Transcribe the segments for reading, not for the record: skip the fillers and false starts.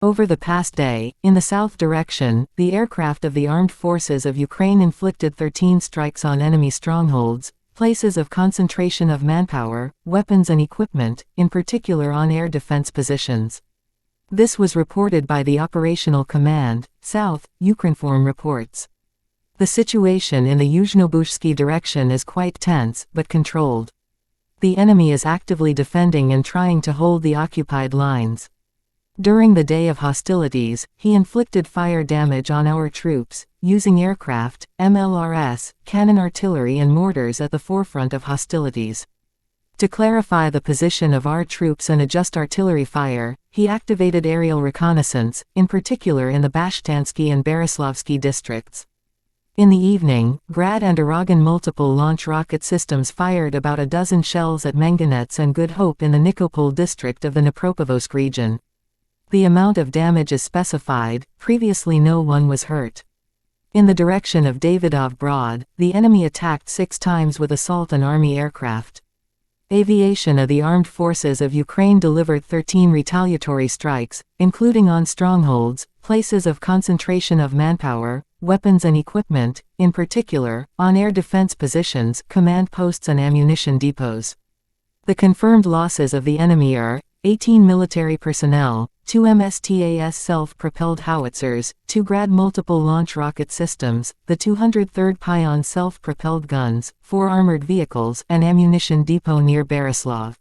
Over the past day, in the south direction, the aircraft of the armed forces of Ukraine inflicted 13 strikes on enemy strongholds, places of concentration of manpower, weapons and equipment, in particular on air defense positions. This was reported by the Operational Command, South, Ukrinform reports. The situation in the Yuzhno-Bushsky direction is quite tense, but controlled. The enemy is actively defending and trying to hold the occupied lines. During the day of hostilities, he inflicted fire damage on our troops, using aircraft, MLRS, cannon artillery and mortars at the forefront of hostilities. To clarify the position of our troops and adjust artillery fire, he activated aerial reconnaissance, in particular in the Bashtansky and Beryslavsky districts. In the evening, Grad and Aragon multiple launch rocket systems fired about a dozen shells at Menganets and Good Hope in the Nikopol district of the Dnipropetrovsk region. The amount of damage is specified, previously no one was hurt. In the direction of Davidov Brod, the enemy attacked 6 times with assault and army aircraft. Aviation of the armed forces of Ukraine delivered 13 retaliatory strikes, including on strongholds, places of concentration of manpower, weapons and equipment, in particular, on air defense positions, command posts and ammunition depots. The confirmed losses of the enemy are 18 military personnel, 2 MSTAS self-propelled howitzers, 2 Grad multiple launch rocket systems, the 203rd Pion self-propelled guns, 4 armored vehicles, and ammunition depot near Berislav.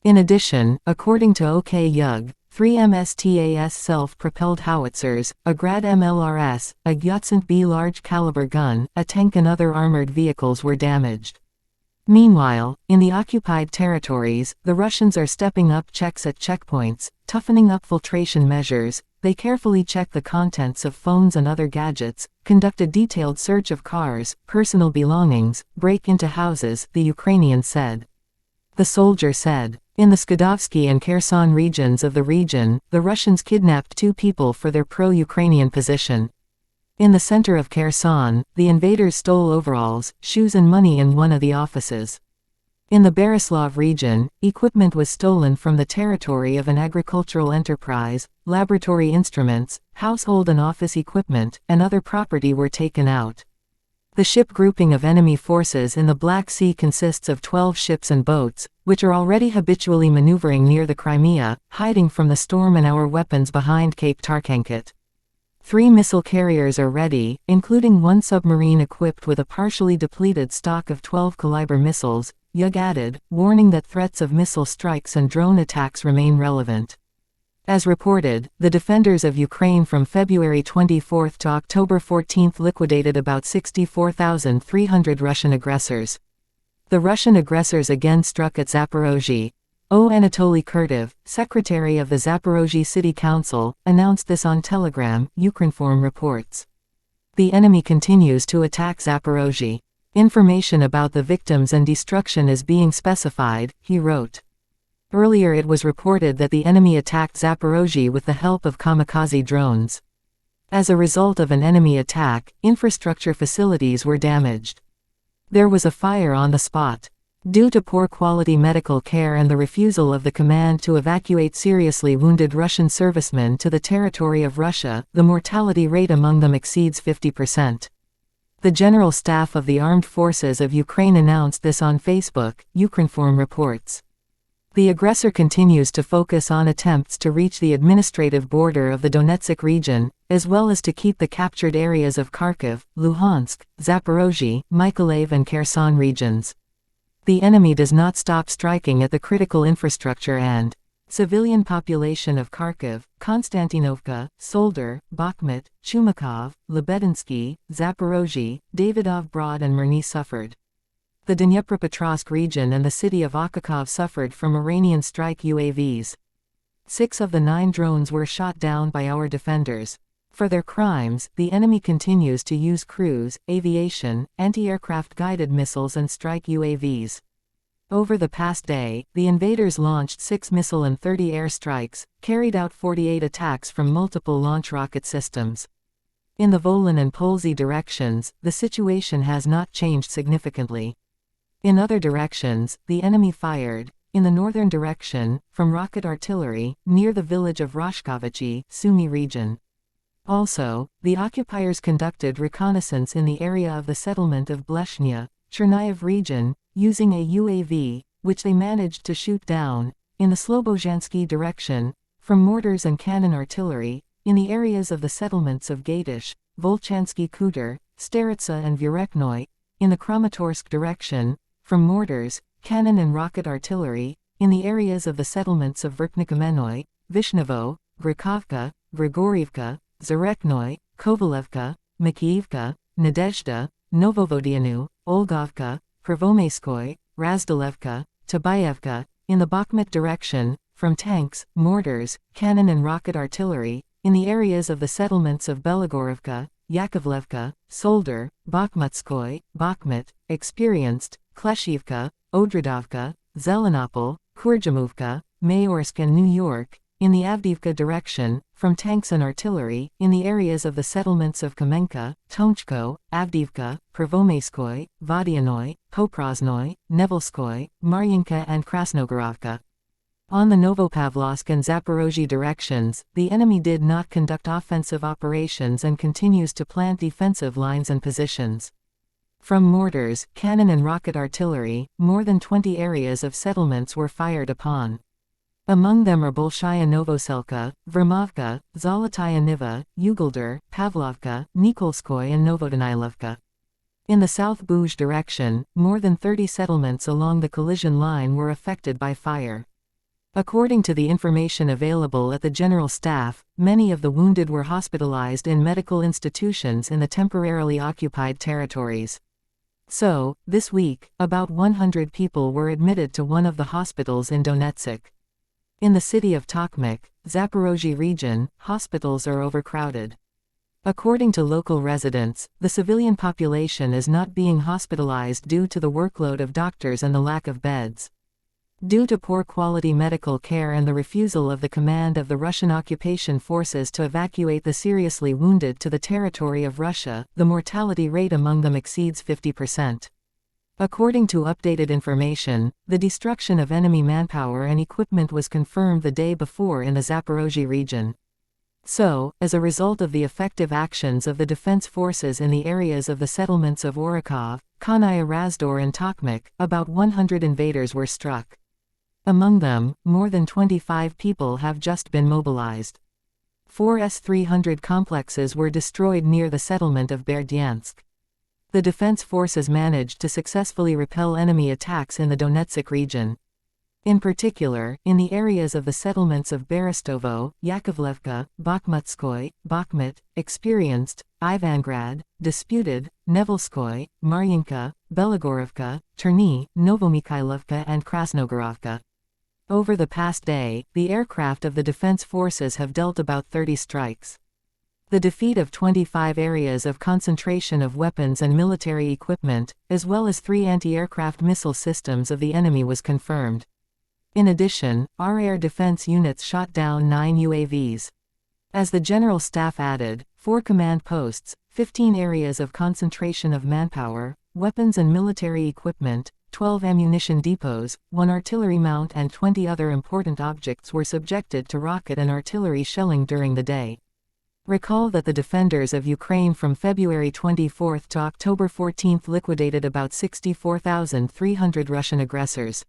In addition, according to OK-Yug, 3 MSTAS self-propelled howitzers, a Grad MLRS, a Gyutsant B large-caliber gun, a tank and other armored vehicles were damaged. Meanwhile, in the occupied territories, the Russians are stepping up checks at checkpoints, toughening up filtration measures. They carefully check the contents of phones and other gadgets, conduct a detailed search of cars, personal belongings, break into houses, the Ukrainian said. The soldier said, in the Skadovsky and Kherson regions of the region, the Russians kidnapped 2 people for their pro-Ukrainian position. In the center of Kherson, the invaders stole overalls, shoes and money in one of the offices. In the Berislav region, equipment was stolen from the territory of an agricultural enterprise, laboratory instruments, household and office equipment, and other property were taken out. The ship grouping of enemy forces in the Black Sea consists of 12 ships and boats, which are already habitually maneuvering near the Crimea, hiding from the storm and our weapons behind Cape Tarkankit. 3 missile carriers are ready, including 1 submarine equipped with a partially depleted stock of 12-caliber missiles, Yug added, warning that threats of missile strikes and drone attacks remain relevant. As reported, the defenders of Ukraine from February 24 to October 14 liquidated about 64,300 Russian aggressors. The Russian aggressors again struck at Zaporozhye. Anatoly Kurtov, secretary of the Zaporozhye City Council, announced this on Telegram, Ukrinform reports. The enemy continues to attack Zaporozhye. Information about the victims and destruction is being specified, he wrote. Earlier it was reported that the enemy attacked Zaporozhye with the help of kamikaze drones. As a result of an enemy attack, infrastructure facilities were damaged. There was a fire on the spot. Due to poor quality medical care and the refusal of the command to evacuate seriously wounded Russian servicemen to the territory of Russia, the mortality rate among them exceeds 50%. The General Staff of the Armed Forces of Ukraine announced this on Facebook, Ukrinform reports. The aggressor continues to focus on attempts to reach the administrative border of the Donetsk region, as well as to keep the captured areas of Kharkiv, Luhansk, Zaporozhye, Mykolaiv and Kherson regions. The enemy does not stop striking at the critical infrastructure and civilian population of Kharkiv, Konstantinovka, Solder, Bakhmut, Chumakov, Lebedinsky, Zaporozhye, Davidov Brod and Mirny suffered. The Dnipropetrovsk region and the city of Okhakov suffered from Iranian strike UAVs. 6 of the 9 drones were shot down by our defenders. For their crimes, the enemy continues to use cruise, aviation, anti-aircraft guided missiles and strike UAVs. Over the past day, the invaders launched 6 missile and 30 air strikes, carried out 48 attacks from multiple launch rocket systems. In the Volyn and Polzy directions, the situation has not changed significantly. In other directions, the enemy fired. in the northern direction, from rocket artillery, near the village of Roshkovichi, Sumy region. Also, the occupiers conducted reconnaissance in the area of the settlement of Bleshnya, Chernihiv region, using a UAV, which they managed to shoot down, in the Slobozhansky direction, from mortars and cannon artillery, in the areas of the settlements of Gatish, Volchansky Khutor, Staritsa and Vyreknoy, in the Kramatorsk direction, from mortars, cannon and rocket artillery, in the areas of the settlements of Verkhnikomenoi, Vishnevo, Grikovka, Grigorievka, Zareknoy, Kovalevka, Makiivka, Nadezhda, Novovodianu, Olgovka, Prvomaiskoy, Razdalevka, Tabayevka, in the Bakhmut direction, from tanks, mortars, cannon and rocket artillery, in the areas of the settlements of Belogorivka, Yakovlevka, Solder, Bakhmutskoy, Bakhmut, Experienced, Kleshivka, Odradovka, Zelenopol, Kurjamovka, Mayorsk and New York, in the Avdiivka direction, from tanks and artillery, in the areas of the settlements of Kamenka, Tonchko, Avdiivka, Prvomaiskoy, Vodianoy, Popraznoy, Nevelskoy, Maryinka and Krasnogorovka. On the Novopavlovsk and Zaporozhye directions, the enemy did not conduct offensive operations and continues to plant defensive lines and positions. From mortars, cannon and rocket artillery, more than 20 areas of settlements were fired upon. Among them are Bolshaya Novoselka, Vermovka, Zolotaya Niva, Ugolder, Pavlovka, Nikolskoy and Novodanilovka. In the South Buj direction, more than 30 settlements along the collision line were affected by fire. According to the information available at the General Staff, many of the wounded were hospitalized in medical institutions in the temporarily occupied territories. So, this week, about 100 people were admitted to one of the hospitals in Donetsk. In the city of Tokmak, Zaporozhye region, hospitals are overcrowded. According to local residents, the civilian population is not being hospitalized due to the workload of doctors and the lack of beds. Due to poor quality medical care and the refusal of the command of the Russian occupation forces to evacuate the seriously wounded to the territory of Russia, the mortality rate among them exceeds 50%. According to updated information, the destruction of enemy manpower and equipment was confirmed the day before in the Zaporozhye region. So, as a result of the effective actions of the defense forces in the areas of the settlements of Orakov, Kanaya Razdor and Tokmak, about 100 invaders were struck. Among them, more than 25 people have just been mobilized. 4 S-300 complexes were destroyed near the settlement of Berdyansk. The defense forces managed to successfully repel enemy attacks in the Donetsk region. In particular, in the areas of the settlements of Berestovo, Yakovlevka, Bakhmutskoy, Bakhmut, Experienced, Ivangrad, Disputed, Nevelskoy, Maryinka, Belogorivka, Cherny, Novomikhailovka and Krasnogorovka. Over the past day, the aircraft of the defense forces have dealt about 30 strikes. The defeat of 25 areas of concentration of weapons and military equipment, as well as 3 anti-aircraft missile systems of the enemy was confirmed. In addition, our air defense units shot down 9 UAVs. As the General Staff added, 4 command posts, 15 areas of concentration of manpower, weapons and military equipment, 12 ammunition depots, 1 artillery mount and 20 other important objects were subjected to rocket and artillery shelling during the day. Recall that the defenders of Ukraine from February 24 to October 14 liquidated about 64,300 Russian aggressors.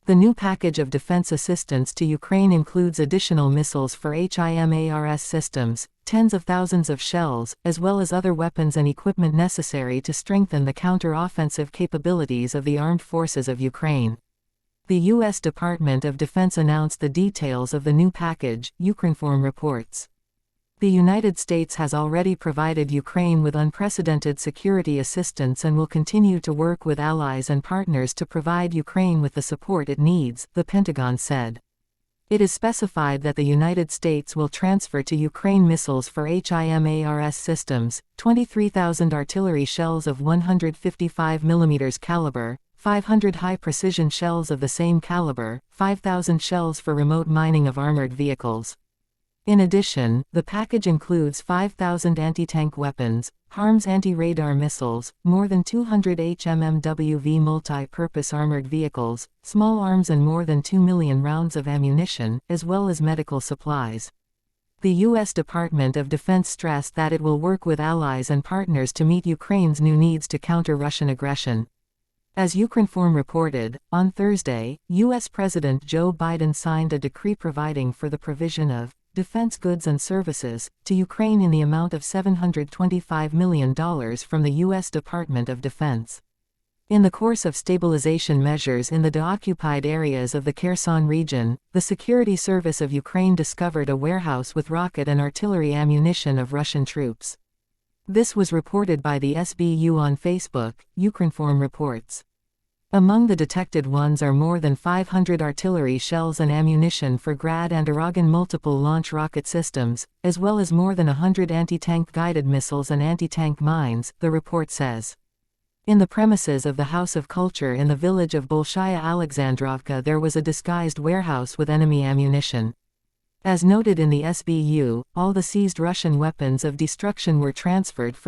The new package of defense assistance to Ukraine includes additional missiles for HIMARS systems, tens of thousands of shells, as well as other weapons and equipment necessary to strengthen the counter-offensive capabilities of the armed forces of Ukraine. The U.S. Department of Defense announced the details of the new package, Ukrinform reports. The United States has already provided Ukraine with unprecedented security assistance and will continue to work with allies and partners to provide Ukraine with the support it needs, the Pentagon said. It is specified that the United States will transfer to Ukraine missiles for HIMARS systems, 23,000 artillery shells of 155 mm caliber, 500 high-precision shells of the same caliber, 5,000 shells for remote mining of armored vehicles. In addition, the package includes 5,000 anti-tank weapons, HARMS anti-radar missiles, more than 200 HMMWV multi-purpose armored vehicles, small arms and more than 2 million rounds of ammunition, as well as medical supplies. The U.S. Department of Defense stressed that it will work with allies and partners to meet Ukraine's new needs to counter Russian aggression. As Ukrinform reported, on Thursday, U.S. President Joe Biden signed a decree providing for the provision of defense goods and services to Ukraine in the amount of $725 million from the U.S. Department of Defense. In the course of stabilization measures in the deoccupied areas of the Kherson region, the Security Service of Ukraine discovered a warehouse with rocket and artillery ammunition of Russian troops. This was reported by the SBU on Facebook, Ukrinform reports. Among the detected ones are more than 500 artillery shells and ammunition for Grad and Aragon multiple launch rocket systems, as well as more than 100 anti-tank guided missiles and anti-tank mines, the report says. In the premises of the House of Culture in the village of Bolshaya Alexandrovka there was a disguised warehouse with enemy ammunition. As noted in the SBU, all the seized Russian weapons of destruction were transferred for